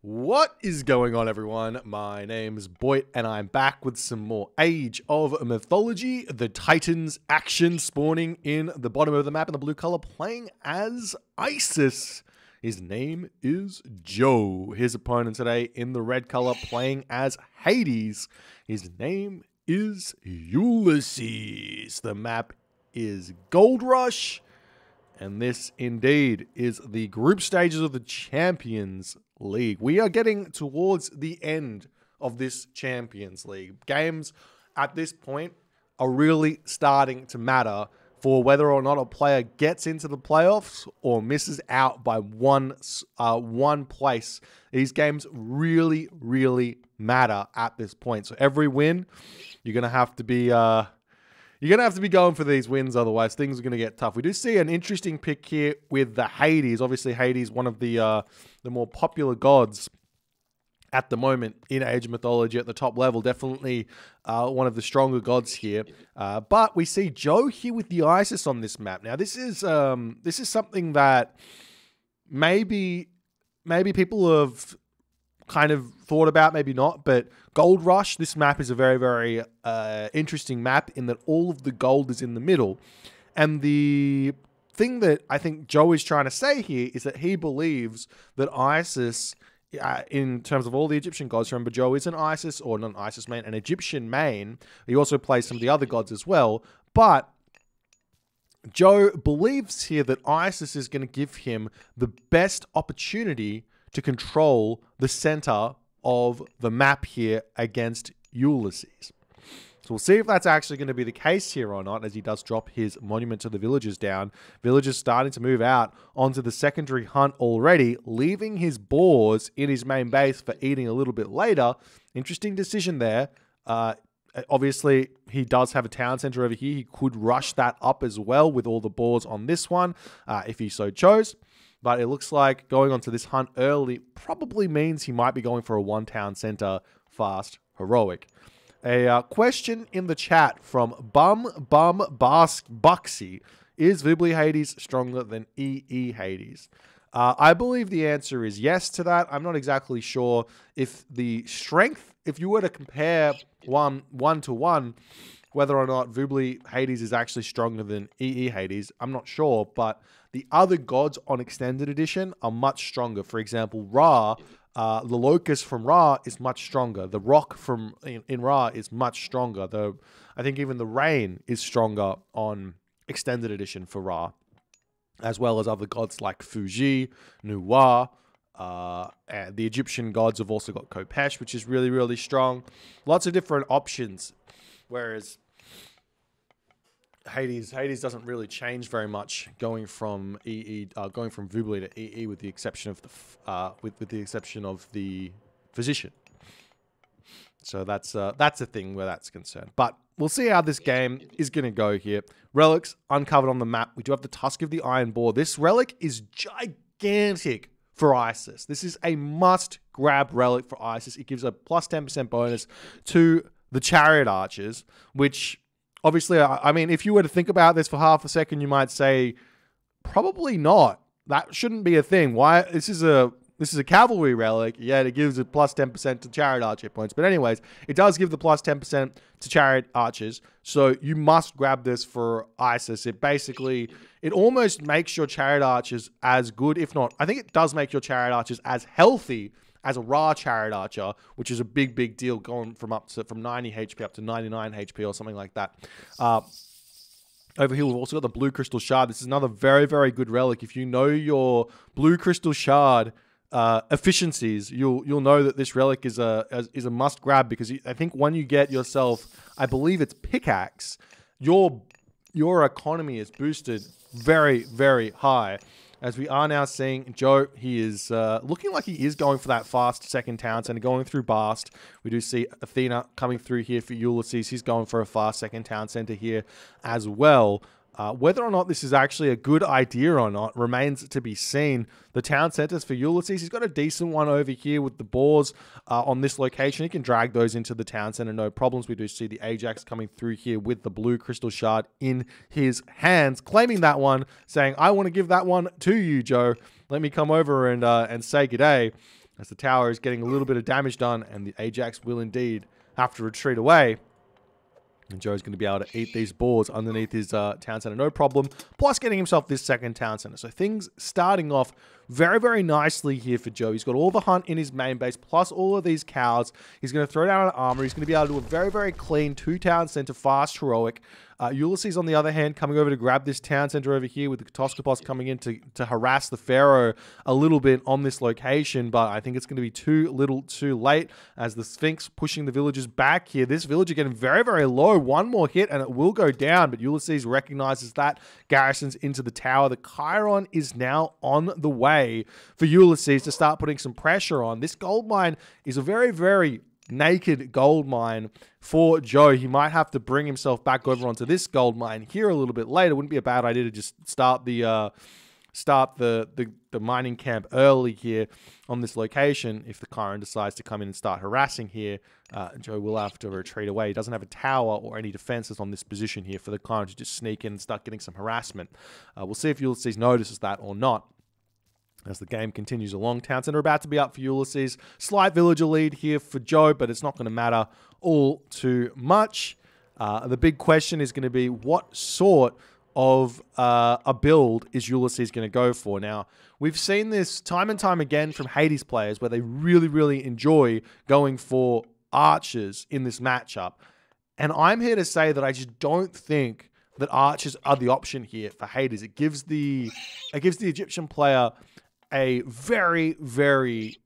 What is going on, everyone? My name's Boit, and I'm back with some more Age of Mythology. The Titans action spawning in the bottom of the map in the blue color, playing as Isis. His name is Joe. His opponent today in the red color, playing as Hades. His name is Ulysses. The map is Gold Rush. And this indeed is the group stages of the Champions League. We are getting towards the end of this Champions League. Games at this point are really starting to matter for whether or not a player gets into the playoffs or misses out by one place. These games really, really matter at this point. So every win, you're gonna have to be going for these wins, otherwise things are going to get tough. We do see an interesting pick here with the Hades. Obviously, Hades, one of the more popular gods at the moment in Age of Mythology at the top level. Definitely one of the stronger gods here. But we see Joe here with the Isis on this map. Now, this is something that maybe people have kind of thought about, maybe not, but Gold Rush, this map is a very, very interesting map in that all of the gold is in the middle. And the thing that I think Joe is trying to say here is that he believes that Isis, in terms of all the Egyptian gods, remember Joe is an Isis, or not an Isis main, an Egyptian main. He also plays some of the other gods as well. But Joe believes here that Isis is going to give him the best opportunity to control the center of the map here against Ulysses. So we'll see if that's actually going to be the case here or not, as he does drop his monument to the villagers down. Villagers starting to move out onto the secondary hunt already, leaving his boars in his main base for eating a little bit later. Interesting decision there. Obviously, he does have a town center over here. He could rush that up as well with all the boars on this one, if he so chose. But it looks like going onto this hunt early probably means he might be going for a one town center fast heroic. A question in the chat from Buxy. Is Vibli Hades stronger than EE Hades? I believe the answer is yes to that. I'm not exactly sure if the strength, if you were to compare one to one, whether or not Vibli Hades is actually stronger than EE Hades, I'm not sure, but the other gods on Extended Edition are much stronger. For example, Ra, the Locust from Ra is much stronger. The Rock from in Ra is much stronger. I think even the Rain is stronger on Extended Edition for Ra, as well as other gods like Fuji, Nuwa. And the Egyptian gods have also got Kopesh, which is really, really strong. Lots of different options, whereas Hades doesn't really change very much going from Vubli to EE, with the exception of the physician. So that's a thing where that's concerned. But we'll see how this game is going to go here. Relics uncovered on the map. We do have the Tusk of the Iron Boar. This relic is gigantic for Isis. This is a must-grab relic for Isis. It gives a plus 10% bonus to the Chariot Archers, which obviously, I mean, if you were to think about this for half a second, you might say, probably not. That shouldn't be a thing. Why? This is a cavalry relic, yet it gives a plus 10% to Chariot Archer points. But anyways, it does give the plus 10% to Chariot Archers. So you must grab this for Isis. It almost makes your Chariot Archers as good, if not, I think it does make your Chariot Archers as healthy as a Ra Chariot Archer, which is a big, big deal, going from 90 HP up to 99 HP or something like that. Over here, we've also got the Blue Crystal Shard. This is another very, very good relic. If you know your Blue Crystal Shard efficiencies, you'll know that this relic is a must grab, because I think when you get yourself, I believe it's Pickaxe, your economy is boosted very, very high. As we are now seeing Joe, he is looking like he is going for that fast second town center, going through Bast. We do see Athena coming through here for Ulysses. He's going for a fast second town center here as well. Whether or not this is actually a good idea or not remains to be seen. The town centers for Ulysses, he's got a decent one over here with the boars on this location. He can drag those into the town center, no problems. We do see the Ajax coming through here with the Blue Crystal Shard in his hands, claiming that one, saying, I want to give that one to you, Joe. Let me come over and say g'day. as the tower is getting a little bit of damage done, and the Ajax will indeed have to retreat away. And Joe's going to be able to eat these boards underneath his town center, no problem. Plus getting himself this second town center. So things starting off very, very nicely here for Joe. He's got all the hunt in his main base, plus all of these cows. He's going to throw down an armor. He's going to be able to do a very, very clean 2-town center, fast, heroic. Ulysses, on the other hand, coming over to grab this town center over here with the Katoskopos coming in to harass the Pharaoh a little bit on this location, but I think it's going to be too little too late as the Sphinx pushing the villagers back here. This villager getting very, very low. One more hit and it will go down, but Ulysses recognizes that, garrisons into the tower. The Chiron is now on the way for Ulysses to start putting some pressure on. This gold mine is a very, very naked gold mine for Joe. He might have to bring himself back over onto this gold mine here a little bit later. Wouldn't be a bad idea to just start the mining camp early here on this location. If the Chiron decides to come in and start harassing here, Joe will have to retreat away. He doesn't have a tower or any defenses on this position here for the Chiron to just sneak in and start getting some harassment. We'll see if Ulysses notices that or not. As the game continues along, town center about to be up for Ulysses. Slight villager lead here for Joe, but it's not going to matter all too much. The big question is going to be what sort of a build is Ulysses going to go for? Now, we've seen this time and time again from Hades players where they really, really enjoy going for archers in this matchup. And I'm here to say that I just don't think that archers are the option here for Hades. It gives the Egyptian player a very, very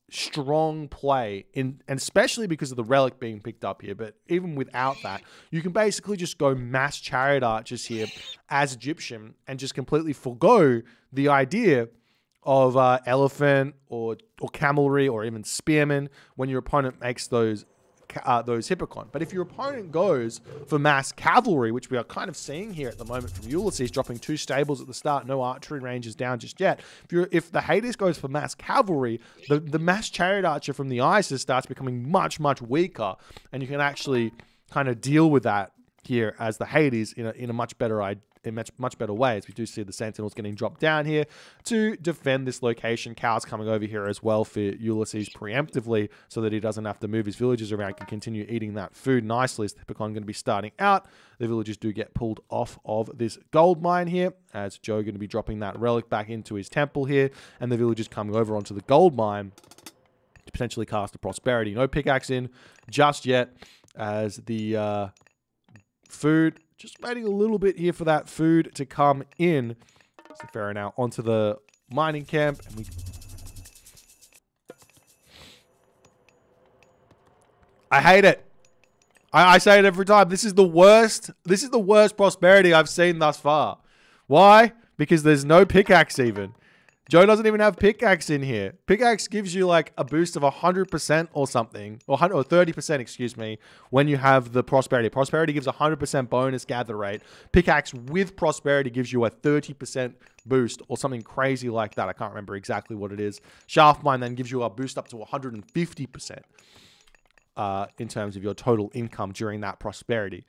strong play, and especially because of the relic being picked up here. But even without that, you can basically just go mass chariot archers here as Egyptian and just completely forgo the idea of elephant or camelry or even spearmen when your opponent makes those Hippocon. But if your opponent goes for mass cavalry, which we are kind of seeing here at the moment from Ulysses, dropping 2 stables at the start, no archery ranges down just yet. If the Hades goes for mass cavalry, the mass chariot archer from the Isis starts becoming much, much weaker, and you can actually kind of deal with that here as the Hades in a much better way, as we do see the Sentinels getting dropped down here to defend this location. Cows coming over here as well for Ulysses preemptively so that he doesn't have to move his villagers around, can continue eating that food nicely as the Hippocon going to be starting out. The villagers do get pulled off of this gold mine here as Joe going to be dropping that relic back into his temple here, and the villagers coming over onto the gold mine to potentially cast a prosperity. No pickaxe in just yet as the food, just waiting a little bit here for that food to come in. So Pharaoh now onto the mining camp, and I hate it. I say it every time. This is the worst. This is the worst prosperity I've seen thus far. Why? Because there's no pickaxe even. Joe doesn't even have pickaxe in here. Pickaxe gives you like a boost of 100% or something, or 30%, excuse me, when you have the prosperity. Prosperity gives 100% bonus gather rate. Pickaxe with prosperity gives you a 30% boost or something crazy like that. I can't remember exactly what it is. Shaft mine then gives you a boost up to 150% in terms of your total income during that prosperity.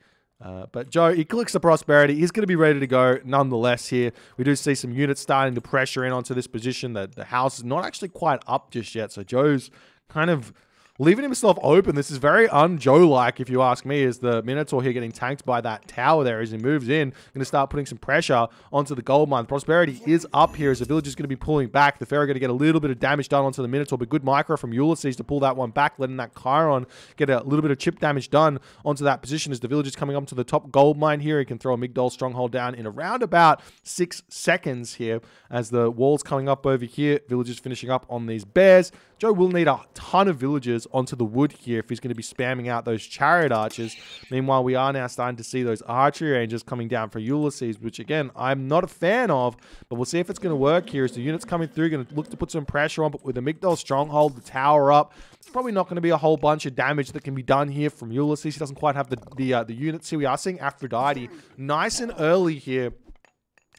But Joe, he clicks the prosperity. He's going to be ready to go nonetheless here. We do see some units starting to pressure in onto this position. The house is not actually quite up just yet. So Joe's kind of leaving himself open. This is very un-Joe-like, if you ask me, as the Minotaur here getting tanked by that tower there as he moves in. Going to start putting some pressure onto the gold mine. Prosperity is up here as the village is going to be pulling back. The Pharaoh going to get a little bit of damage done onto the Minotaur, but good micro from Ulysses to pull that one back, letting that Chiron get a little bit of chip damage done onto that position as the village is coming up to the top gold mine here. He can throw a Migdol stronghold down in around about 6 seconds here as the wall's coming up over here. Villagers finishing up on these bears. Joe will need a ton of villagers onto the wood here if he's going to be spamming out those chariot archers. Meanwhile, we are now starting to see those archery rangers coming down for Ulysses, which again, I'm not a fan of, but we'll see if it's going to work here as the units coming through, going to look to put some pressure on, but with the Migdol stronghold, the tower up, it's probably not going to be a whole bunch of damage that can be done here from Ulysses. He doesn't quite have the units here. We are seeing Aphrodite nice and early here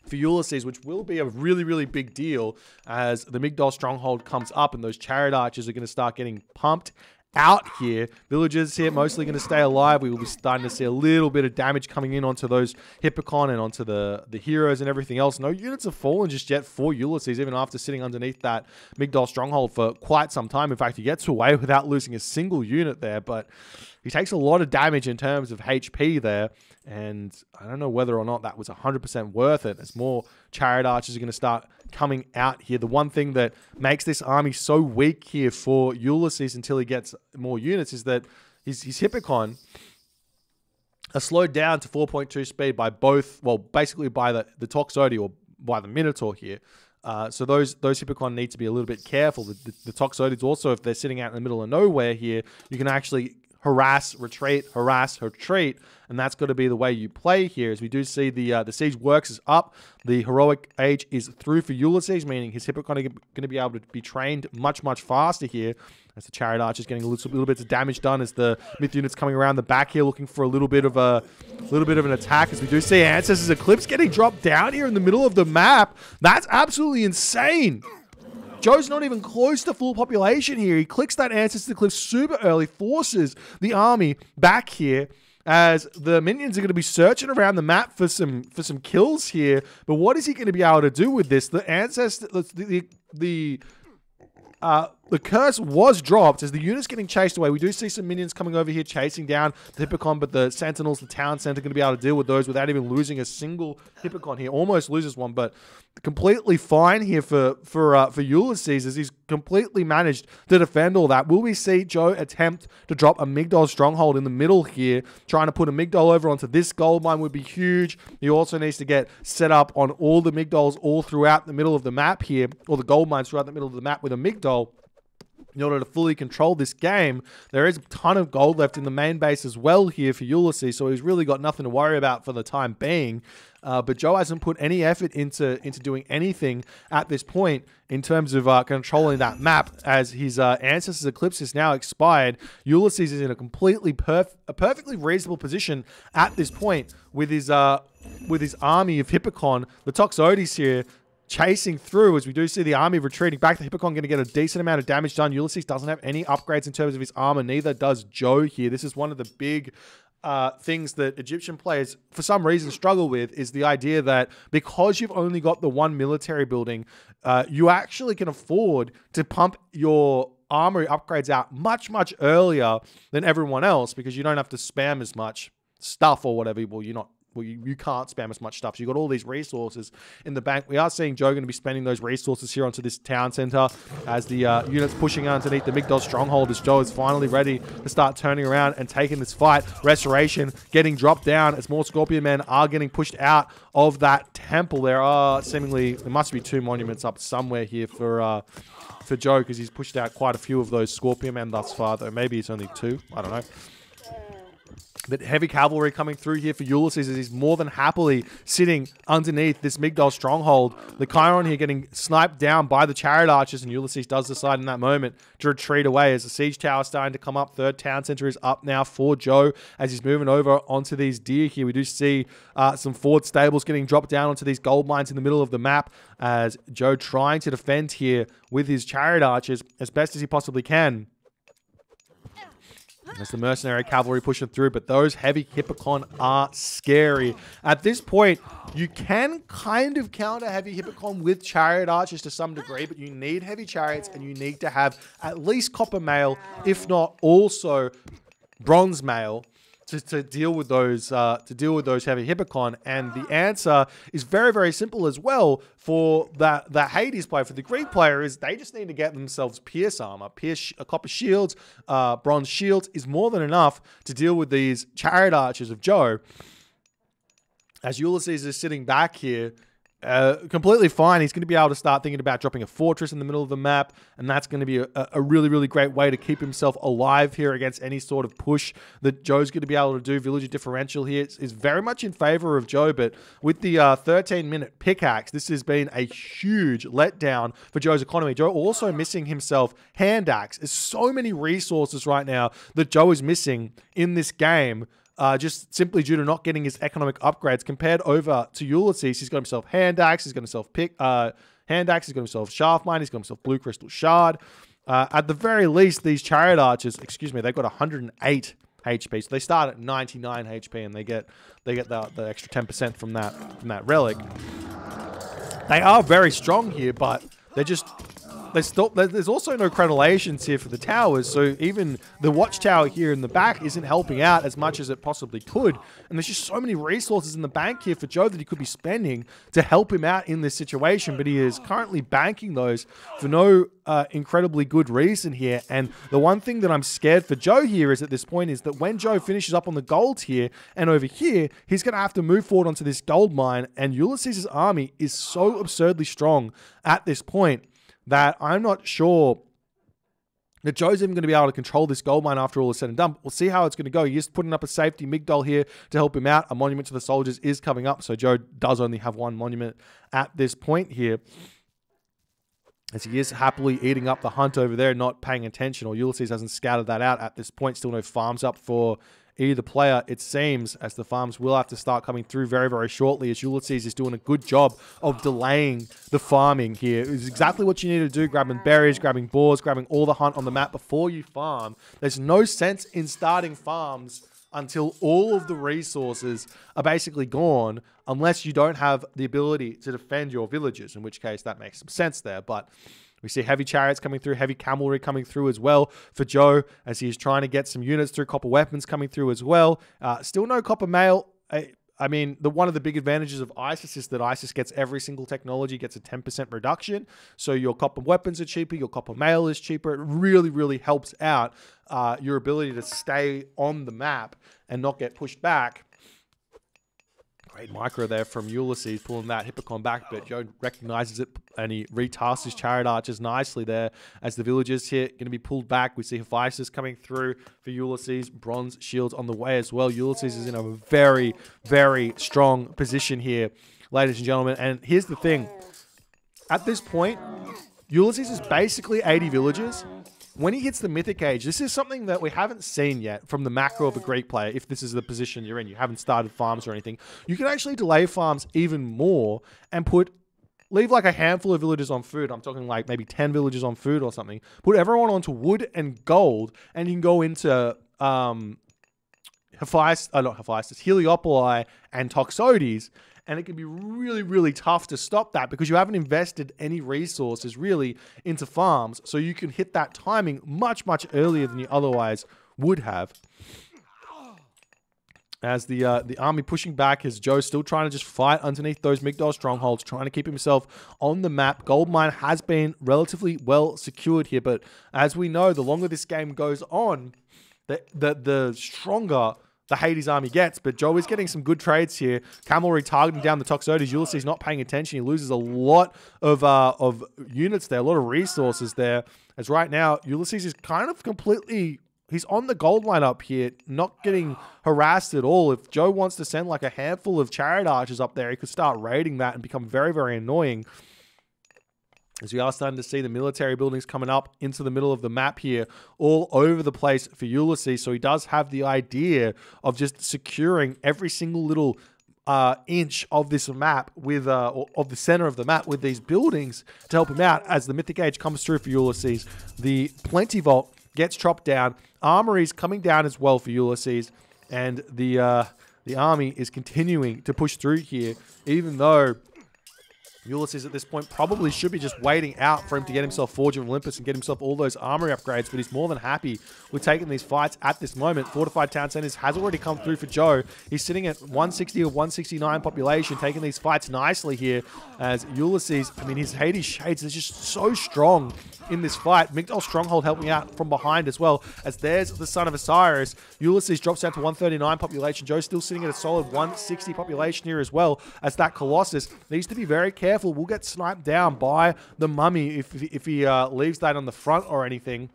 for Ulysses, which will be a really, really big deal as the Migdol stronghold comes up and those chariot archers are going to start getting pumped out here. Villagers here mostly going to stay alive. We will be starting to see a little bit of damage coming in onto those Hippocon and onto the heroes and everything else. No units have fallen just yet for Ulysses, even after sitting underneath that Migdol stronghold for quite some time. In fact, he gets away without losing a single unit there, but he takes a lot of damage in terms of HP there, and I don't know whether or not that was 100% worth it, as more Chariot Archers are going to start coming out here. The one thing that makes this army so weak here for Ulysses until he gets more units is that his Hippocon are slowed down to 4.2 speed by both, well, basically by the Toxotes or by the Minotaur here. So those Hippocon need to be a little bit careful. The Toxotes also, if they're sitting out in the middle of nowhere here, you can actually harass, retreat, and that's got to be the way you play here. As we do see the siege works is up, the heroic age is through for Ulysses, meaning his Hippocon are going to be able to be trained much faster here. As the Chariot Archer is getting a little bits of damage done, as the myth units coming around the back here, looking for a little bit of an attack. As we do see Ancestors Eclipse getting dropped down here in the middle of the map. That's absolutely insane. Joe's not even close to full population here. He clicks that Ancestors Eclipse super early, forces the army back here, as the minions are going to be searching around the map for some kills here. But what is he going to be able to do with this? The the curse was dropped as the unit's getting chased away. We do see some minions coming over here chasing down the Hippocon, but the Sentinels, the Town Center, are going to be able to deal with those without even losing a single Hippocon here. Almost loses one, but completely fine here for Ulysses, as he's completely managed to defend all that. Will we see Joe attempt to drop a Migdol stronghold in the middle here? Trying to put a Migdol over onto this gold mine would be huge. He also needs to get set up on all the Migdols all throughout the middle of the map here, or the gold mines throughout the middle of the map with a Migdol. In order to fully control this game, there is a ton of gold left in the main base as well here for Ulysses, so he's really got nothing to worry about for the time being. But Joe hasn't put any effort into doing anything at this point in terms of controlling that map, as his Ancestors Eclipse is now expired. Ulysses is in a perfectly reasonable position at this point with his army of Hippocon, the Toxotes here, chasing through, as we do see the army retreating back. The Hippocon going to get a decent amount of damage done. Ulysses doesn't have any upgrades in terms of his armor. Neither does Joe here. This is one of the big things that Egyptian players, for some reason, struggle with, is the idea that because you've only got the one military building, you actually can afford to pump your armory upgrades out much earlier than everyone else, because you don't have to spam as much stuff or whatever. You can't spam as much stuff. So you've got all these resources in the bank. We are seeing Joe going to be spending those resources here onto this town center as the units pushing underneath the Migdol stronghold, as Joe is finally ready to start turning around and taking this fight. Restoration getting dropped down as more Scorpion men are getting pushed out of that temple. There must be 2 monuments up somewhere here for Joe, because he's pushed out quite a few of those Scorpion men thus far, though maybe it's only 2. I don't know. But heavy cavalry coming through here for Ulysses, as he's more than happily sitting underneath this Migdol stronghold. The Chiron here getting sniped down by the Chariot Archers, and Ulysses does decide in that moment to retreat away as the siege tower is starting to come up. Third town center is up now for Joe as he's moving over onto these deer here. We do see some forward stables getting dropped down onto these gold mines in the middle of the map, as Joe trying to defend here with his Chariot Archers as best as he possibly can. There's the mercenary cavalry pushing through, but those heavy Hippocon are scary. At this point, you can kind of counter heavy Hippocon with Chariot Archers to some degree, but you need heavy chariots and you need to have at least copper mail, if not also bronze mail, to deal with those heavy Hippocon. And the answer is very simple as well for the Hades player. For the Greek player, is they just need to get themselves pierce armor. Copper shields, bronze shields is more than enough to deal with these Chariot Archers of Joe. As Ulysses is sitting back here, completely fine. He's going to be able to start thinking about dropping a fortress in the middle of the map, and that's going to be a really great way to keep himself alive here against any sort of push that Joe's going to be able to do. Villager differential here is very much in favor of Joe, but with the 13-minute pickaxe, this has been a huge letdown for Joe's economy. Joe also missing himself hand axe. There's so many resources right now that Joe is missing in this game, just simply due to not getting his economic upgrades. Compared over to Ulysses, he's got himself hand axe, he's got himself hand axe, he's got himself shaft mine, he's got himself blue crystal shard. At the very least, these chariot archers, excuse me, they've got 108 HP. So they start at 99 HP and they get the extra 10% from that relic. They are very strong here, but there's also no crenellations here for the towers, so even the watchtower here in the back isn't helping out as much as it possibly could. And there's just so many resources in the bank here for Joe that he could be spending to help him out in this situation, but he is currently banking those for no incredibly good reason here. And the one thing that I'm scared for Joe here is at this point is that when Joe finishes up on the gold here and over here, he's going to have to move forward onto this gold mine, and Ulysses' army is so absurdly strong at this point that I'm not sure that Joe's even going to be able to control this gold mine after all is said and done. We'll see how it's going to go. He's putting up a safety Migdol here to help him out. A monument to the soldiers is coming up, so Joe does only have one monument at this point here, as he is happily eating up the hunt over there, not paying attention, or Ulysses hasn't scouted that out at this point. Still no farms up for either player, it seems, as the farms will have to start coming through very, very shortly, as Ulysses is doing a good job of delaying the farming here. It's exactly what you need to do, grabbing berries, grabbing boars, grabbing all the hunt on the map before you farm. There's no sense in starting farms until all of the resources are basically gone, unless you don't have the ability to defend your villages, in which case that makes some sense there. But we see heavy chariots coming through, heavy cavalry coming through as well for Joe, as he's trying to get some units through, copper weapons coming through as well. Still no copper mail. I mean, one of the big advantages of ISIS is that ISIS gets every single technology, gets a 10% reduction. So your copper weapons are cheaper, your copper mail is cheaper. It really, really helps out your ability to stay on the map and not get pushed back. Great micro there from Ulysses, pulling that Hippocon back, but Joe recognizes it and he retasks his chariot archers nicely there as the villagers here going to be pulled back. We see Hephaestus coming through for Ulysses, bronze shields on the way as well. Ulysses is in a very, very strong position here, ladies and gentlemen. And here's the thing. At this point, Ulysses is basically 80 villagers. When he hits the Mythic Age, this is something that we haven't seen yet from the macro of a Greek player. If this is the position you're in, you haven't started farms or anything, you can actually delay farms even more and leave like a handful of villagers on food. I'm talking like maybe 10 villagers on food or something. Put everyone onto wood and gold, and you can go into Heliopoli and Toxotes, and it can be really, really tough to stop that because you haven't invested any resources really into farms. So you can hit that timing much, much earlier than you otherwise would have. As the army pushing back, is Joe still trying to just fight underneath those Migdol strongholds, trying to keep himself on the map. Gold mine has been relatively well secured here, but as we know, the longer this game goes on, the stronger the Hades army gets. But Joe is getting some good trades here. Cavalry targeting down the Toxotes. Ulysses not paying attention. He loses a lot of units there, a lot of resources there. As right now, Ulysses is kind of completely... He's on the gold line up here, not getting harassed at all. If Joe wants to send like a handful of chariot archers up there, he could start raiding that and become very, very annoying. As we are starting to see the military buildings coming up into the middle of the map here, all over the place for Ulysses. So he does have the idea of just securing every single little inch of this map with, or of the center of the map with these buildings to help him out as the Mythic Age comes through for Ulysses. The Plenty Vault gets chopped down. Armory's coming down as well for Ulysses, and the army is continuing to push through here, even though Ulysses at this point probably should be just waiting out for him to get himself Forge of Olympus and get himself all those armory upgrades, but he's more than happy with taking these fights at this moment. Fortified Town Centers has already come through for Joe. He's sitting at 160 of 169 population, taking these fights nicely here as Ulysses, I mean, his Hades Shades is just so strong in this fight. Migdol Stronghold helping out from behind as well, as there's the Son of Osiris. Ulysses drops down to 139 population. Joe's still sitting at a solid 160 population here as well, as that Colossus needs to be very careful. Will get sniped down by the mummy if he leaves that on the front or anything.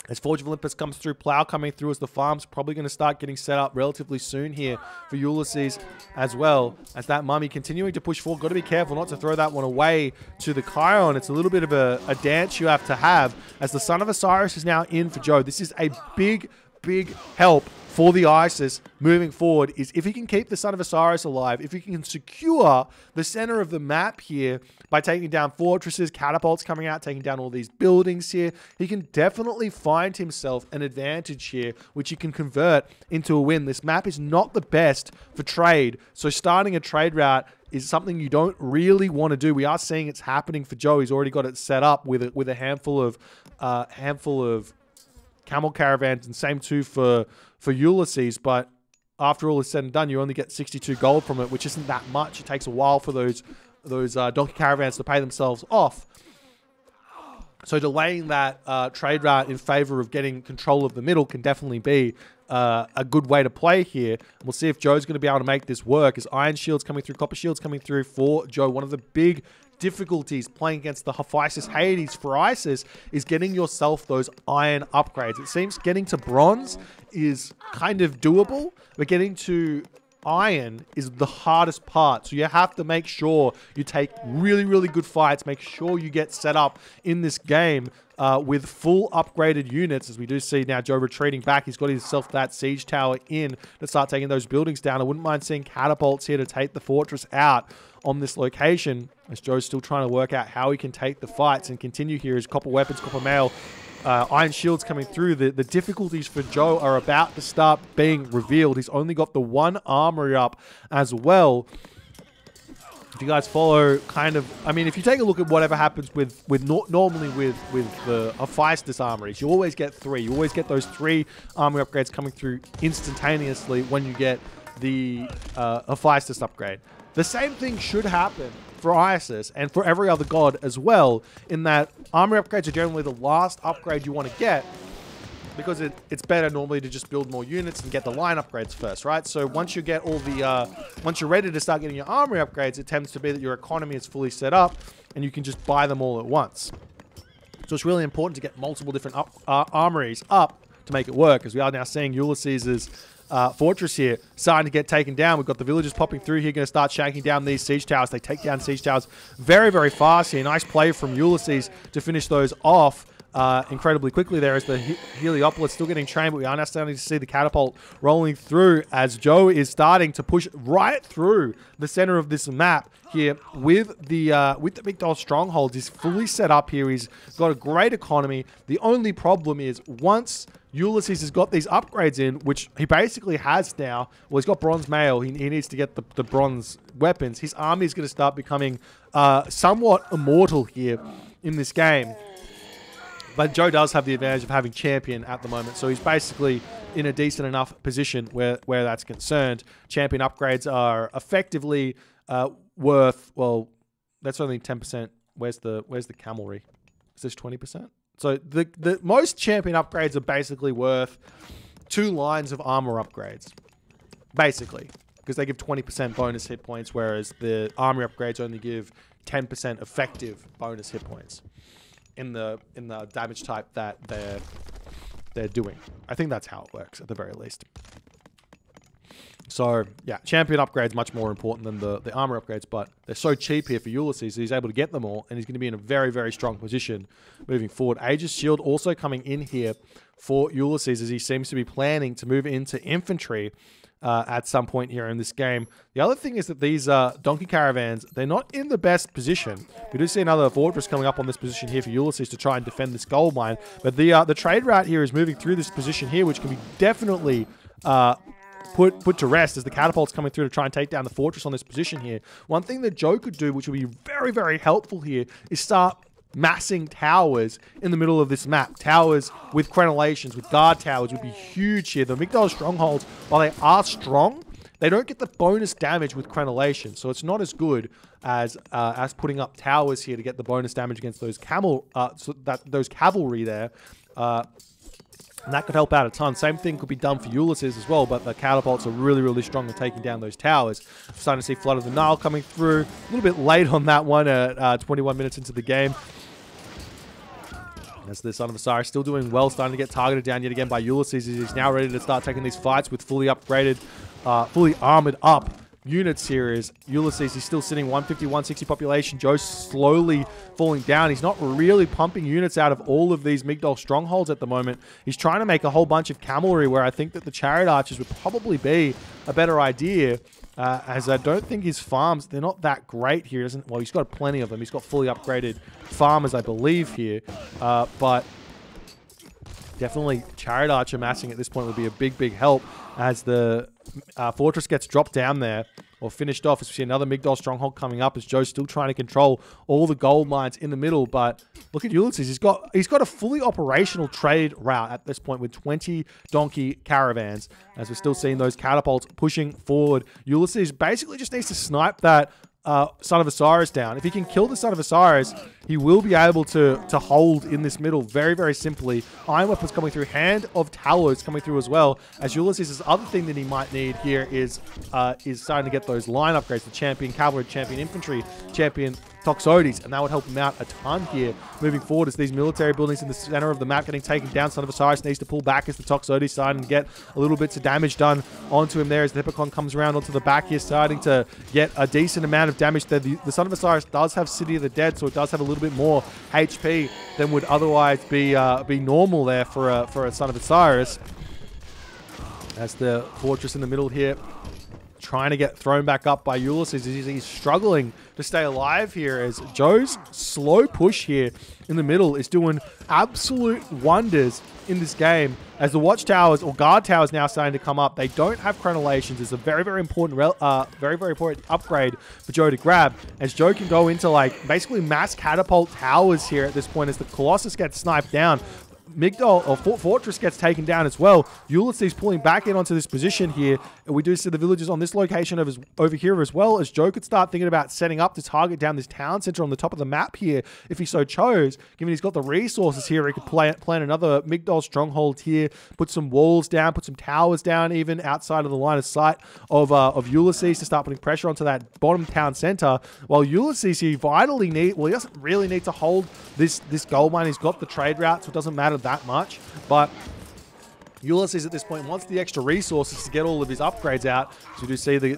As Forge of Olympus comes through, Plow coming through as the farm's probably going to start getting set up relatively soon here for Ulysses as well. As that mummy continuing to push forward. Got to be careful not to throw that one away to the Chiron. It's a little bit of a dance you have to have as the Son of Osiris is now in for Joe. This is a big big help for the ISIS moving forward is if he can keep the Son of Osiris alive, if he can secure the center of the map here by taking down fortresses, catapults coming out, taking down all these buildings here, he can definitely find himself an advantage here, which he can convert into a win. This map is not the best for trade, so starting a trade route is something you don't really want to do. We are seeing it's happening for Joe. He's already got it set up with a handful of camel caravans, and same too for Ulysses. But after all is said and done, you only get 62 gold from it, which isn't that much. It takes a while for those donkey caravans to pay themselves off. So delaying that trade route in favor of getting control of the middle can definitely be a good way to play here. We'll see if Joe's going to be able to make this work. As Iron Shield's coming through, Copper Shield's coming through for Joe. One of the big difficulties playing against the Hephaestus Hades for ISIS is getting yourself those iron upgrades. It seems getting to bronze is kind of doable, but getting to iron is the hardest part. So you have to make sure you take really, really good fights. Make sure you get set up in this game with full upgraded units, as we do see now Joe retreating back. He's got himself that siege tower in to start taking those buildings down. I wouldn't mind seeing catapults here to take the fortress out on this location, as Joe's still trying to work out how he can take the fights and continue here. His copper weapons, copper mail, iron shields coming through. The difficulties for Joe are about to start being revealed. He's only got the one armory up as well. If you guys follow kind of, I mean, if you take a look at whatever happens normally with the Hephaestus armories, you always get three. You always get those 3 armory upgrades coming through instantaneously when you get the Hephaestus upgrade. The same thing should happen for Isis and for every other god as well, in that armory upgrades are generally the last upgrade you want to get, because it's better normally to just build more units and get the line upgrades first, right? So once you get all the, once you're ready to start getting your armory upgrades, it tends to be that your economy is fully set up and you can just buy them all at once. So it's really important to get multiple different armories up to make it work, as we are now seeing Ulysses's fortress here starting to get taken down. We've got the villagers popping through here, going to start shaking down these siege towers. They take down siege towers very, very fast here. Nice play from Ulysses to finish those off incredibly quickly there, as the Heliopolis still getting trained, but we are now starting to see the catapult rolling through as Joe is starting to push right through the center of this map here with the Migdol strongholds. He's fully set up here. He's got a great economy. The only problem is once Ulysses has got these upgrades in, which he basically has now. Well, he's got bronze mail. He needs to get the bronze weapons. His army is going to start becoming somewhat immortal here in this game. But Joe does have the advantage of having champion at the moment, so he's basically in a decent enough position where that's concerned. Champion upgrades are effectively worth, well, that's only 10%. Where's the camelry? Is this 20%? So the most champion upgrades are basically worth 2 lines of armor upgrades, basically, because they give 20% bonus hit points, whereas the armor upgrades only give 10% effective bonus hit points in the damage type that they're doing. I think that's how it works at the very least. So yeah, champion upgrades much more important than the armor upgrades, but they're so cheap here for Ulysses, so he's able to get them all, and he's going to be in a very, very strong position moving forward. Aegis Shield also coming in here for Ulysses, as he seems to be planning to move into infantry at some point here in this game. The other thing is that these donkey caravans, they're not in the best position. We do see another fortress coming up on this position here for Ulysses to try and defend this gold mine, but the trade route here is moving through this position here, which can be definitely put to rest as the catapult's coming through to try and take down the fortress on this position here. One thing that Joe could do, which would be very, very helpful here, is start massing towers in the middle of this map. Towers with crenellations, with guard towers would be huge here. The Migdol strongholds, while they are strong, they don't get the bonus damage with crenellation, so it's not as good as putting up towers here to get the bonus damage against those those cavalry there. And that could help out a ton. Same thing could be done for Ulysses as well, but the catapults are really, really strong at taking down those towers. Starting to see Flood of the Nile coming through. A little bit late on that one at 21 minutes into the game. As the Son of Osiris still doing well, starting to get targeted down yet again by Ulysses. He's now ready to start taking these fights with fully upgraded, fully armored up units here is Ulysses. He's still sitting 150, 160 population. Joe's slowly falling down. He's not really pumping units out of all of these Migdol strongholds at the moment. He's trying to make a whole bunch of cavalry, where I think that the chariot archers would probably be a better idea. As I don't think his farms, they're not that great here. Well, he's got plenty of them. He's got fully upgraded farmers, I believe, here. But definitely chariot archer massing at this point would be a big, big help as the fortress gets dropped down there, or finished off, as we see another Migdol stronghold coming up, as Joe's still trying to control all the gold mines in the middle. But look at Ulysses. He's got a fully operational trade route at this point with 20 donkey caravans, as we're still seeing those catapults pushing forward. Ulysses basically just needs to snipe that Son of Osiris down. If he can kill the Son of Osiris, he will be able to hold in this middle very, very simply. Iron Weapons coming through. Hand of Talos coming through as well. As Ulysses' other thing that he might need here is starting to get those line upgrades. The Champion Cavalry, Champion Infantry, Champion Toxotes, and that would help him out a ton here moving forward as these military buildings in the center of the map getting taken down. Son of Osiris needs to pull back as the Toxotes starting to get a little bits of damage done onto him there as the Hippocon comes around onto the back here, starting to get a decent amount of damage there. The Son of Osiris does have City of the Dead, so it does have a little bit more HP than would otherwise be normal there for a Son of Osiris. As the fortress in the middle here trying to get thrown back up by Ulysses. He's struggling to stay alive here, as Joe's slow push here in the middle is doing absolute wonders in this game. As the watchtowers or guard towers now starting to come up, they don't have crenellations. It's a very, very important important upgrade for Joe to grab, as Joe can go into like basically mass catapult towers here at this point as the Colossus gets sniped down. Migdol, or Fortress, gets taken down as well. Ulysses pulling back in onto this position here. And we do see the villagers on this location over here as well, as Joe could start thinking about setting up to target down this town center on the top of the map here if he so chose. Given he's got the resources here, he could plan another Migdol stronghold here, put some walls down, put some towers down, even outside of the line of sight of Ulysses to start putting pressure onto that bottom town center. While Ulysses, he doesn't really need to hold this gold mine. He's got the trade route, so it doesn't matter that much, but Ulysses at this point wants the extra resources to get all of his upgrades out. So we do see the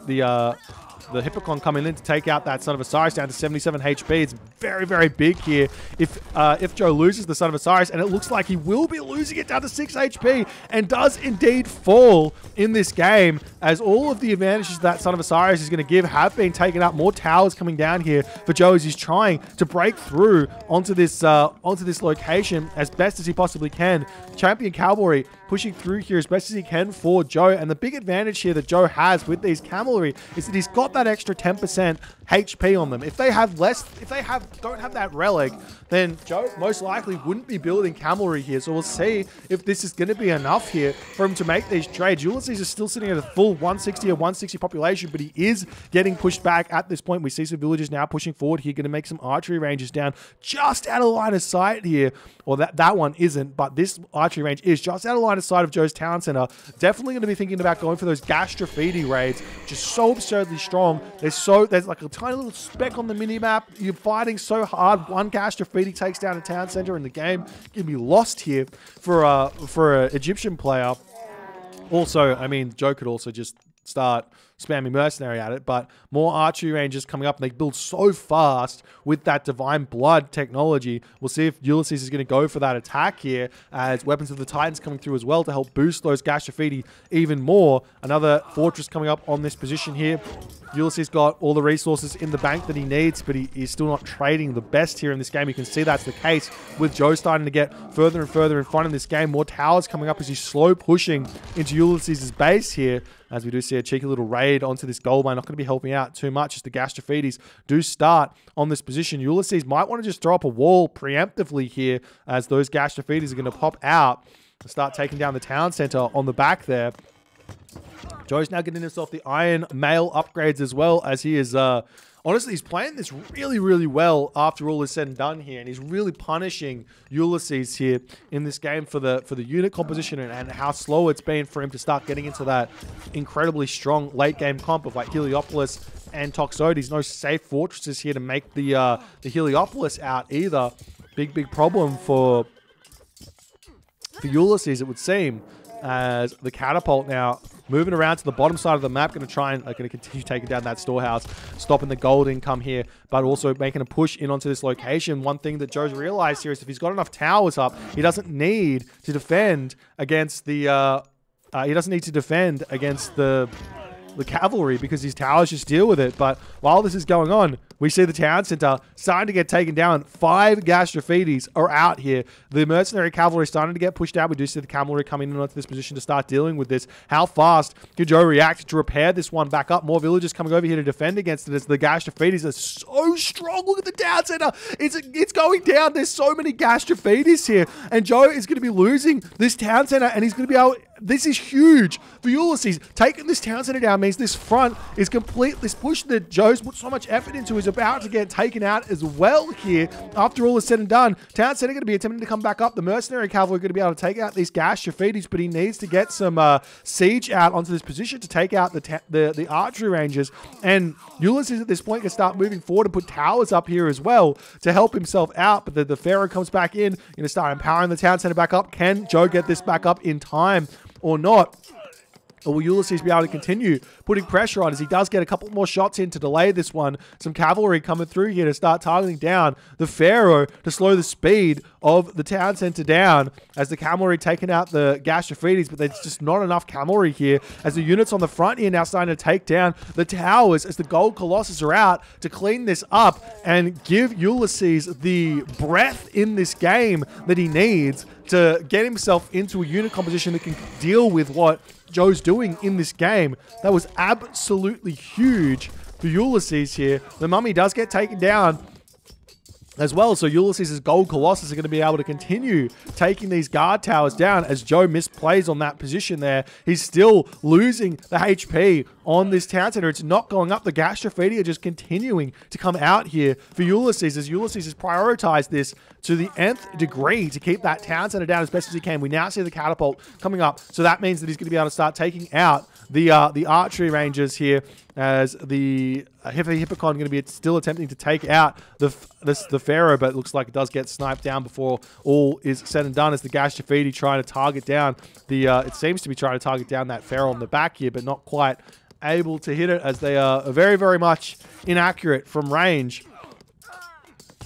Hippocon coming in to take out that Son of Osiris down to 77 HP. It's very, very big here. If Joe loses the Son of Osiris, and it looks like he will be losing it down to 6 HP, and does indeed fall in this game, as all of the advantages that Son of Osiris is going to give have been taken up. More towers coming down here for Joe as he's trying to break through onto this location as best as he possibly can. Champion Cavalry pushing through here as best as he can for Joe, and the big advantage here that Joe has with these cavalry is that he's got that extra 10% HP on them. If they don't have that relic, then Joe most likely wouldn't be building cavalry here. So we'll see if this is going to be enough here for him to make these trades. Ulysses is still sitting at a full 160 or 160 population, but he is getting pushed back at this point. We see some villagers now pushing forward here, going to make some archery ranges down just out of line of sight here. Or that one isn't, but this archery range is just out of line of sight of Joe's town center. Definitely going to be thinking about going for those gas graffiti raids, just so absurdly strong. There's like a tiny little speck on the mini-map. You're fighting so hard. One gas graffiti takes down a town center, and the game can be lost here for an Egyptian player. Also, I mean, Joe could also just start spamming mercenary at it, but more archery ranges coming up, and they build so fast with that divine blood technology. We'll see if Ulysses is going to go for that attack here, as weapons of the Titans coming through as well to help boost those gas graffiti even more. Another fortress coming up on this position here. Ulysses got all the resources in the bank that he needs, but he's still not trading the best here in this game. You can see that's the case with Joe starting to get further and further in front in this game. More towers coming up as he's slow pushing into Ulysses' base here, as we do see a cheeky little raid onto this gold mine. Not going to be helping out too much as the gas graffitis do start on this position. Ulysses might want to just throw up a wall preemptively here, as those gas graffitis are going to pop out and start taking down the town center on the back there. Joe's now getting himself the Iron Mail upgrades as well, as he is, honestly, he's playing this really, really well after all is said and done here, and he's really punishing Ulysses here in this game for the unit composition and how slow it's been for him to start getting into that incredibly strong late game comp of like Heliopolis and Toxotes. No safe fortresses here to make the Heliopolis out either. Big problem for Ulysses, it would seem, as the catapult now moving around to the bottom side of the map, going to continue taking down that storehouse, stopping the gold income here, but also making a push in onto this location. One thing that Joe's realized here is if he's got enough towers up, he doesn't need to defend against the cavalry, because these towers just deal with it. But while this is going on, we see the town center starting to get taken down. 5 Gastrophetes are out here. The mercenary cavalry starting to get pushed out. We do see the cavalry coming in onto this position to start dealing with this. How fast can Joe react to repair this one back up? More villagers coming over here to defend against it as the Gastrophetes are so strong. Look at the town center. It's going down. There's so many Gastrophetes here. And Joe is going to be losing this town center, and he's going to be able... This is huge for Ulysses. Taking this town center down means this front is complete. This push that Joe's put so much effort into is about to get taken out as well here. After all is said and done, town center going to be attempting to come back up. The mercenary cavalry are going to be able to take out these Gastrophetes, but he needs to get some siege out onto this position to take out the archery rangers. And Ulysses at this point can start moving forward and put towers up here as well to help himself out. But the Pharaoh comes back in, going to start empowering the town center back up. Can Joe get this back up in time or not? Or will Ulysses be able to continue putting pressure on as he does get a couple more shots in to delay this one? Some cavalry coming through here to start targeting down the Pharaoh to slow the speed of the town center down as the cavalry taking out the Gastrophetes, but there's just not enough cavalry here as the units on the front here now starting to take down the towers as the gold colossus are out to clean this up and give Ulysses the breath in this game that he needs to get himself into a unit composition that can deal with what Joe's doing in this game. That was absolutely huge for Ulysses here. The mummy does get taken down as well, so Ulysses' gold colossus are going to be able to continue taking these guard towers down as Joe misplays on that position there. He's still losing the HP on this town center. It's not going up. The Gastrophedi are just continuing to come out here for Ulysses as Ulysses has prioritized this to the nth degree to keep that town center down as best as he can. We now see the catapult coming up, so that means that he's going to be able to start taking out the archery rangers here as the Hippocon going to be still attempting to take out the Pharaoh, but it looks like it does get sniped down before all is said and done as the Gastrophedi trying to target down it seems to be trying to target down that Pharaoh on the back here, but not quite able to hit it as they are very, very much inaccurate from range.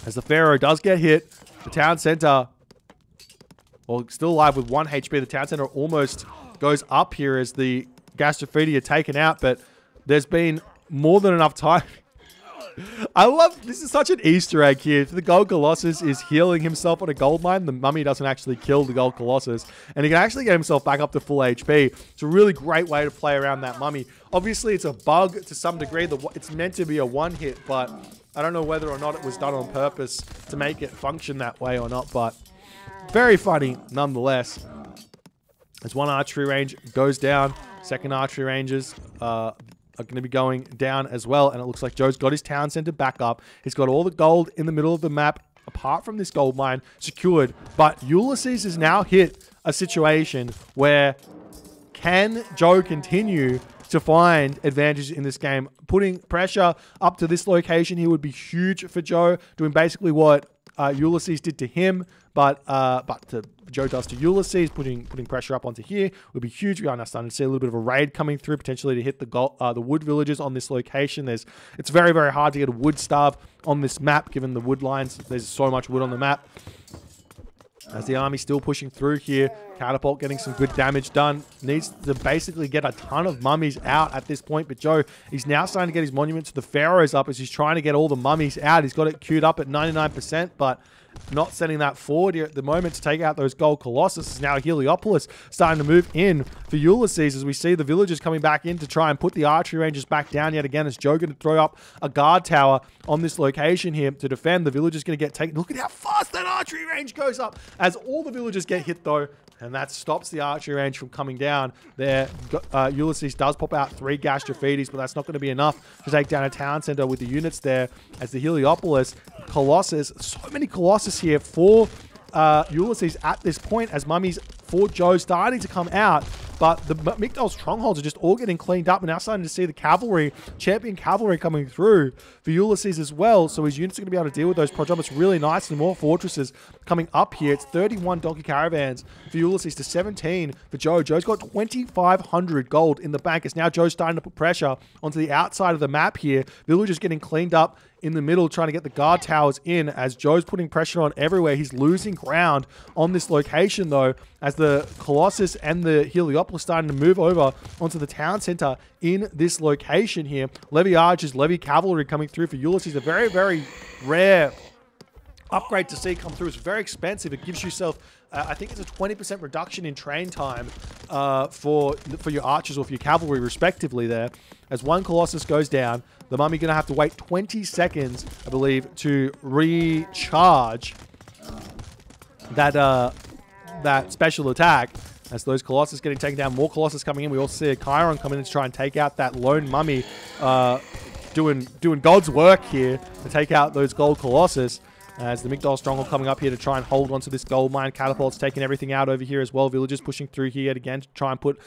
As the Pharaoh does get hit, the town center, well, still alive with 1 HP. The town center almost goes up here as the Gastrophedi are taken out, but there's been more than enough time. I love, this is such an Easter egg here. The gold colossus is healing himself on a gold mine. The mummy doesn't actually kill the gold colossus, and he can actually get himself back up to full HP. It's a really great way to play around that mummy. Obviously, it's a bug to some degree. It's meant to be a one hit, but I don't know whether or not it was done on purpose to make it function that way or not, but very funny nonetheless. As one archery range goes down, second archery ranges are going to be going down as well. And it looks like Joe's got his town center back up. He's got all the gold in the middle of the map, apart from this gold mine, secured. But Ulysses has now hit a situation where can Joe continue to find advantage in this game? Putting pressure up to this location here would be huge for Joe, doing basically what Ulysses did to him, but Joe does to Ulysses, putting pressure up onto here would be huge. We are now starting to see a little bit of a raid coming through, potentially to hit the wood villages on this location. It's very, very hard to get a wood starve on this map, given the wood lines. There's so much wood on the map. As the army still pushing through here, Catapult getting some good damage done. Needs to basically get a ton of mummies out at this point, but Joe, he's now starting to get his monuments to the pharaohs up as he's trying to get all the mummies out. He's got it queued up at 99%, but not sending that forward here at the moment to take out those gold colossus. Now Heliopolis starting to move in for Ulysses as we see the villagers coming back in to try and put the archery rangers back down yet again as Joe going to throw up a guard tower on this location here to defend. The villagers going to get taken. Look at how fast that archery range goes up as all the villagers get hit though, and that stops the archery range from coming down there. Ulysses does pop out 3 Gastrophetes, but that's not going to be enough to take down a town center with the units there as the Heliopolis Colossus, so many Colossus here for Ulysses at this point as mummies for Joe starting to come out. But the Migdal strongholds are just all getting cleaned up. We're now starting to see the cavalry, champion cavalry coming through for Ulysses as well. So his units are going to be able to deal with those Prodromus really nicely. More fortresses coming up here. It's 31 donkey caravans for Ulysses to 17 for Joe. Joe's got 2,500 gold in the bank. It's now Joe's starting to put pressure onto the outside of the map here. Villagers getting cleaned up in the middle, trying to get the guard towers in as Joe's putting pressure on everywhere. He's losing ground on this location, though, as the Colossus and the Heliopolis starting to move over onto the town center in this location here. Levy archers, levy cavalry coming through for Ulysses. A very, very rare upgrade to see come through. It's very expensive. It gives yourself, I think it's a 20% reduction in train time for your archers or for your cavalry, respectively there. As one Colossus goes down, the mummy going to have to wait 20 seconds, I believe, to recharge that special attack. As those Colossus getting taken down, more Colossus coming in. We also see a Chiron coming in to try and take out that lone mummy, doing God's work here to take out those gold Colossus. As the Migdal stronghold coming up here to try and hold onto this gold mine. Catapults taking everything out over here as well. Villagers pushing through here again to try and put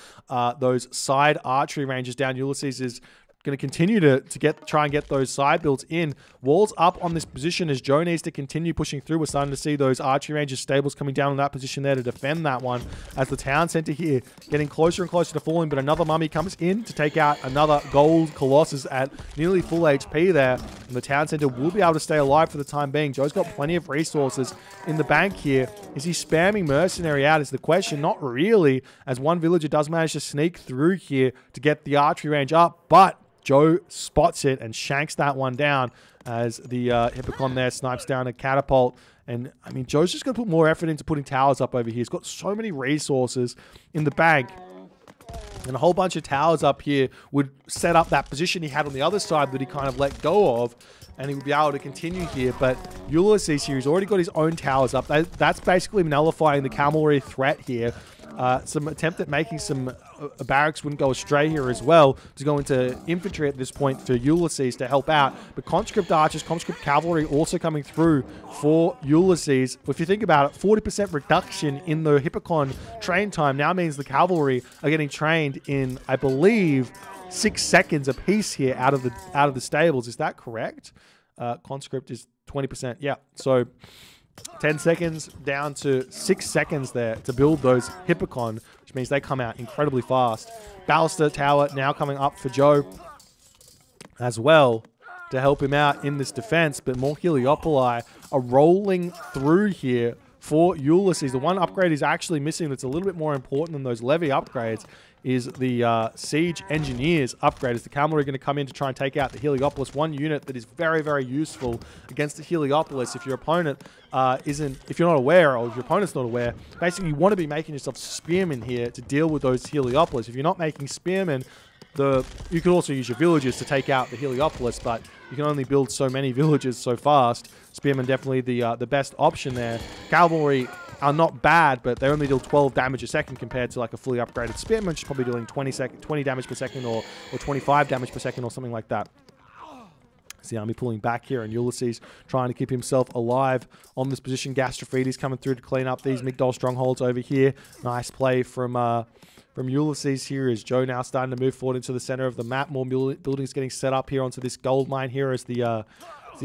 those side archery ranges down. Ulysses is going to continue to try and get those side builds in. Walls up on this position as Joe needs to continue pushing through. We're starting to see those archery ranges, stables coming down in that position there to defend that one. As the town center here getting closer and closer to falling, but another mummy comes in to take out another gold Colossus at nearly full HP there. And the town center will be able to stay alive for the time being. Joe's got plenty of resources in the bank here. Is he spamming mercenary out is the question. Not really, as one villager does manage to sneak through here to get the archery range up, but Joe spots it and shanks that one down as the Hippocon there snipes down a catapult. And, I mean, Joe's just going to put more effort into putting towers up over here. He's got so many resources in the bank. And a whole bunch of towers up here would set up that position he had on the other side that he kind of let go of. And he would be able to continue here. But Ulysses here, he's already got his own towers up. That's basically nullifying the cavalry threat here. Some attempt at making some barracks wouldn't go astray here as well to go into infantry at this point for Ulysses to help out. But conscript archers, conscript cavalry also coming through for Ulysses. If you think about it, 40% reduction in the Hippocon train time now means the cavalry are getting trained in, I believe, 6 seconds apiece here out of the stables. Is that correct? Conscript is 20%. Yeah, so 10 seconds down to 6 seconds there to build those Hippocon, which means they come out incredibly fast. Baluster Tower now coming up for Joe as well to help him out in this defense, but more Heliopoli are rolling through here for Ulysses. The one upgrade he's actually missing that's a little bit more important than those levy upgrades is the Siege Engineers upgrade. Is the cavalry going to come in to try and take out the Heliopolis? One unit that is very, very useful against the Heliopolis if your opponent if you're not aware, or if your opponent's not aware, basically you want to be making yourself spearmen here to deal with those Heliopolis. If you're not making spearmen, you could also use your villagers to take out the Heliopolis, but you can only build so many villages so fast. Spearmen definitely the best option there. Cavalry are not bad, but they only deal 12 damage a second compared to like a fully upgraded spearman, which is probably doing 20 damage per second or 25 damage per second or something like that. It's the army pulling back here, and Ulysses trying to keep himself alive on this position. Gastrophetes coming through to clean up these Migdal strongholds over here. Nice play from Ulysses here as Joe now starting to move forward into the center of the map. More buildings getting set up here onto this gold mine here as the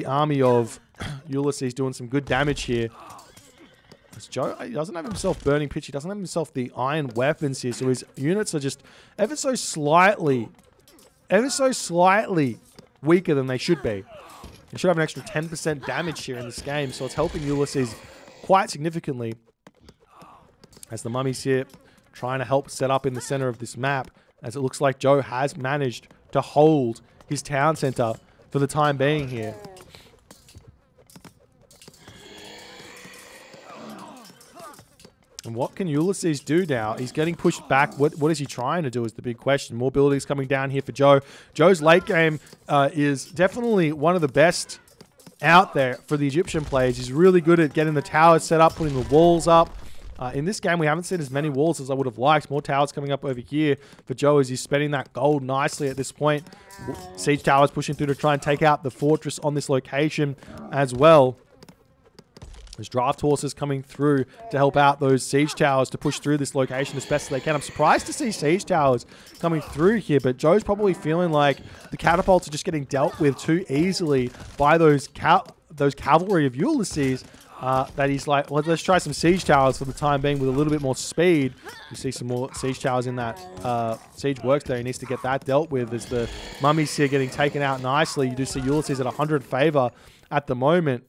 army of Ulysses doing some good damage here. As Joe, he doesn't have himself burning pitch. He doesn't have himself the iron weapons here. So his units are just ever so slightly weaker than they should be. He should have an extra 10% damage here in this game. So it's helping Ulysses quite significantly. As the mummies here trying to help set up in the center of this map, as it looks like Joe has managed to hold his town center for the time being here. And what can Ulysses do now? He's getting pushed back. What is he trying to do is the big question. More buildings coming down here for Joe. Joe's late game is definitely one of the best out there for the Egyptian players. He's really good at getting the towers set up, putting the walls up. In this game, we haven't seen as many walls as I would have liked. More towers coming up over here for Joe as he's spending that gold nicely at this point. Siege towers pushing through to try and take out the fortress on this location as well. There's draft horses coming through to help out those siege towers to push through this location as best as they can. I'm surprised to see siege towers coming through here, but Joe's probably feeling like the catapults are just getting dealt with too easily by those cavalry of Ulysses, that he's like, well, let's try some siege towers for the time being with a little bit more speed. You see some more siege towers in that siege works there. He needs to get that dealt with as the mummies here getting taken out nicely. You do see Ulysses at 100 favor at the moment.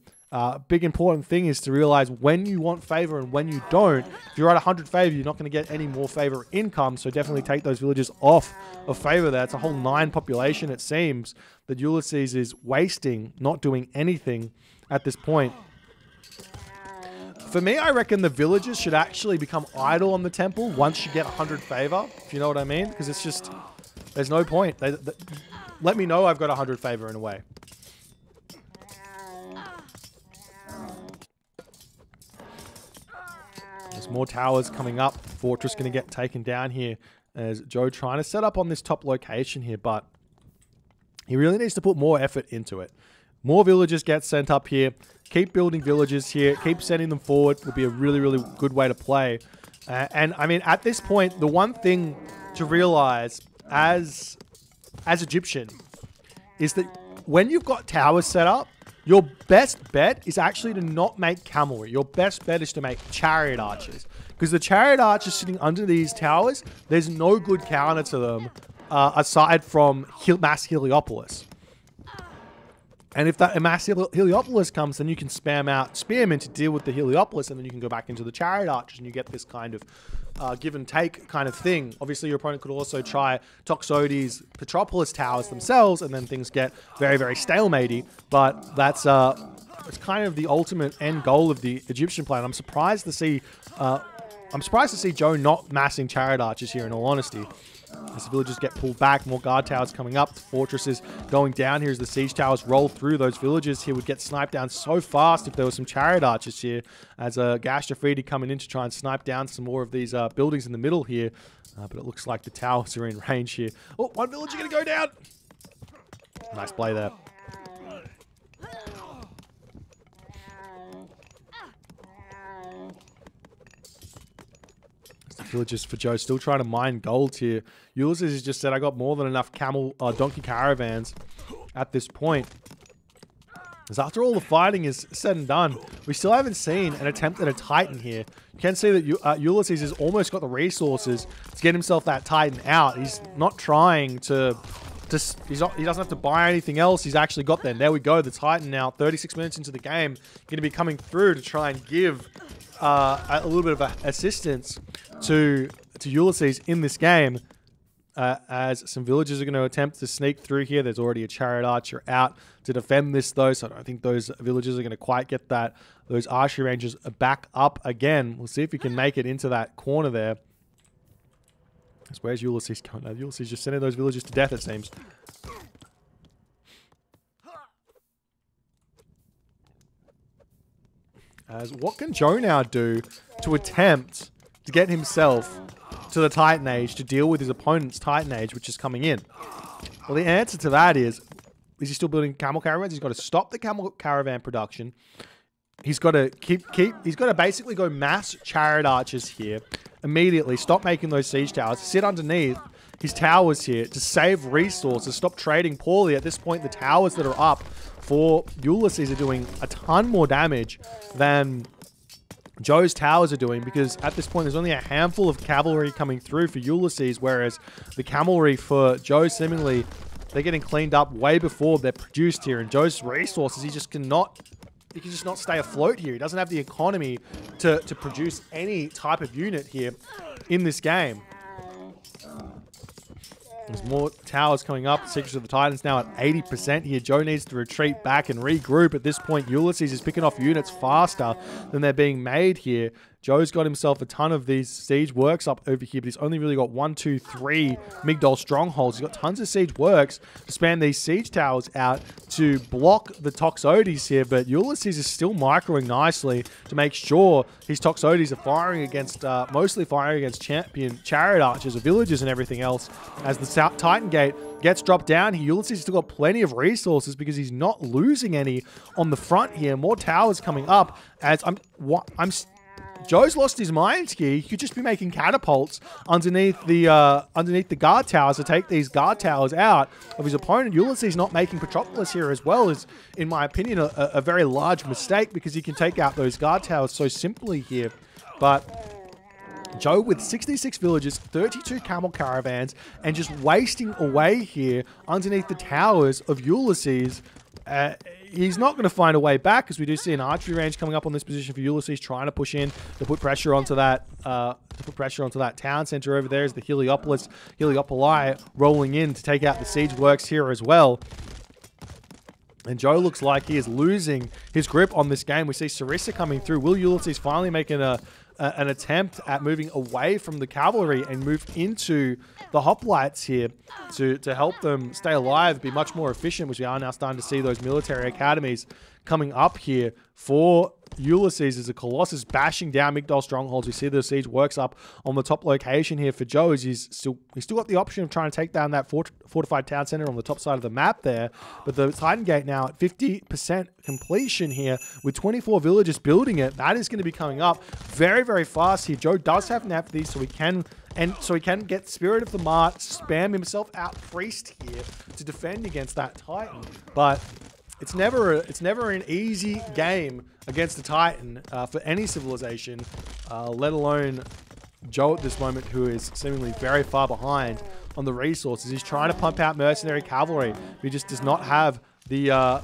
Big important thing is to realize when you want favor and when you don't. If you're at 100 favor, you're not going to get any more favor income, so definitely take those villages off of favor there. It's a whole 9 population, it seems, that Ulysses is wasting, not doing anything at this point. For me, I reckon the villages should actually become idle on the temple once you get 100 favor, if you know what I mean, because it's just, there's no point. Let me know I've got 100 favor in a way. There's more towers coming up. Fortress going to get taken down here as Joe trying to set up on this top location here, but he really needs to put more effort into it. More villagers get sent up here. Keep building villages here. Keep sending them forward. Would be a really, really good way to play. And I mean, at this point, the one thing to realize as Egyptian is that when you've got towers set up, your best bet is actually to not make cavalry. Your best bet is to make chariot archers. Because the chariot archers sitting under these towers, there's no good counter to them aside from mass Heliopolis. And if that mass Heliopolis comes, then you can spam out spearmen to deal with the Heliopolis, and then you can go back into the chariot archers, and you get this kind of give and take kind of thing. Obviously, your opponent could also try Toxotes' Petropolis towers themselves, and then things get very, very stalematey. But that's it's kind of the ultimate end goal of the Egyptian plan. I'm surprised to see Joe not massing chariot archers here, in all honesty. As the villagers get pulled back, more guard towers coming up. The fortresses going down here as the siege towers roll through. Those villagers here would get sniped down so fast if there were some chariot archers here. As Gash Jafridi coming in to try and snipe down some more of these buildings in the middle here. But it looks like the towers are in range here. Oh, one villager going to go down. Nice play there. Villagers for Joe still trying to mine gold here. Ulysses has just said, I got more than enough donkey caravans at this point. Because after all the fighting is said and done, we still haven't seen an attempt at a Titan here. You can see that Ulysses has almost got the resources to get himself that Titan out. He's not trying to... he doesn't have to buy anything else. He's actually got there. And there we go. The Titan now, 36 minutes into the game, going to be coming through to try and give a little bit of assistance to Ulysses in this game, as some villagers are going to attempt to sneak through here. There's already a chariot archer out to defend this, though, so I don't think those villagers are going to quite get those archery ranges back up again. We'll see if we can make it into that corner there. Where's Ulysses going? Now, Ulysses just sending those villagers to death, it seems. As what can Joe now do to attempt to get himself to the Titan Age to deal with his opponent's Titan Age, which is coming in? Well, the answer to that is he still building camel caravans? He's got to stop the camel caravan production. He's got to he's got to basically go mass chariot archers here immediately. Stop making those siege towers. Sit underneath his towers here to save resources. Stop trading poorly. At this point, the towers that are up for Ulysses are doing a ton more damage than Joe's towers are doing, because at this point there's only a handful of cavalry coming through for Ulysses, whereas the cavalry for Joe, seemingly they're getting cleaned up way before they're produced here. And Joe's resources, he can just not stay afloat here. He doesn't have the economy to produce any type of unit here in this game. There's more towers coming up. Secrets of the Titans now at 80% here. Joe needs to retreat back and regroup. At this point, Ulysses is picking off units faster than they're being made here. Joe's got himself a ton of these siege works up over here, but he's only really got 1, 2, 3 Migdol strongholds. He's got tons of siege works to span these siege towers out to block the Toxotes here, but Ulysses is still microing nicely to make sure his Toxotes are firing against, mostly firing against champion chariot archers or villagers and everything else. As the Titan Gate gets dropped down here, Ulysses has still got plenty of resources because he's not losing any on the front here. More towers coming up as Joe's lost his mind here. He could just be making catapults underneath the guard towers to take these guard towers out of his opponent. Ulysses not making Petropolis here as well is, in my opinion, a very large mistake because he can take out those guard towers so simply here. But Joe with 66 villages, 32 camel caravans, and just wasting away here underneath the towers of Ulysses. He's not going to find a way back because we do see an archery range coming up on this position for Ulysses, trying to push in to put pressure onto that town center over there as the Heliopoli rolling in to take out the siege works here as well. And Joe looks like he is losing his grip on this game. We see Sarissa coming through. Will Ulysses finally make an attempt at moving away from the cavalry and move into the hoplites here to help them stay alive, be much more efficient, which we are now starting to see those military academies coming up here for Ulysses as a Colossus bashing down Migdol strongholds. We see the siege works up on the top location here for Joe as he's still got the option of trying to take down that fortified town center on the top side of the map there. But the Titan Gate now at 50% completion here with 24 villagers building it. That is going to be coming up very, very fast here. Joe does have enough of these so he can get Spirit of the Mart, spam himself out Priest here to defend against that Titan. But it's never an easy game against the Titan for any civilization, let alone Joe at this moment, who is seemingly very far behind on the resources. He's trying to pump out mercenary cavalry. He just does not have the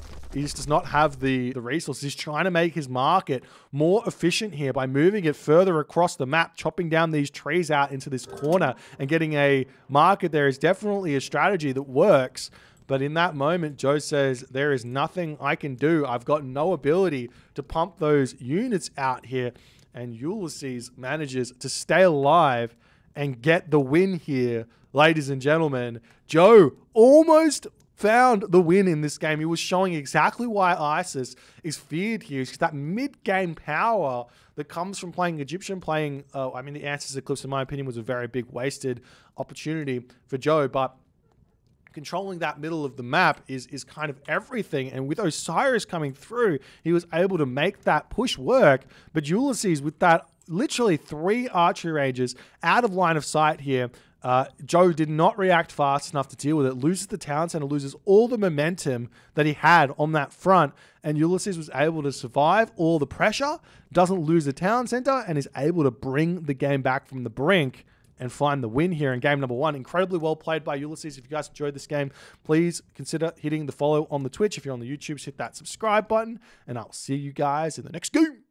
resources. He's trying to make his market more efficient here by moving it further across the map, chopping down these trees out into this corner and getting a market there is definitely a strategy that works. But in that moment, Joe says, there is nothing I can do. I've got no ability to pump those units out here. And Ulysses manages to stay alive and get the win here. Ladies and gentlemen, Joe almost found the win in this game. He was showing exactly why ISIS is feared here. It's that mid-game power that comes from playing Egyptian, I mean, the Answers Eclipse, in my opinion, was a very big wasted opportunity for Joe. But controlling that middle of the map is kind of everything. And with Osiris coming through, he was able to make that push work. But Ulysses, with that literally 3 archery ranges out of line of sight here, Joe did not react fast enough to deal with it, loses the town center, loses all the momentum that he had on that front, and Ulysses was able to survive all the pressure, doesn't lose the town center, and is able to bring the game back from the brink and find the win here in game number 1. Incredibly well played by Ulysses. If you guys enjoyed this game, please consider hitting the follow on the Twitch. If you're on the YouTube, hit that subscribe button, and I'll see you guys in the next game.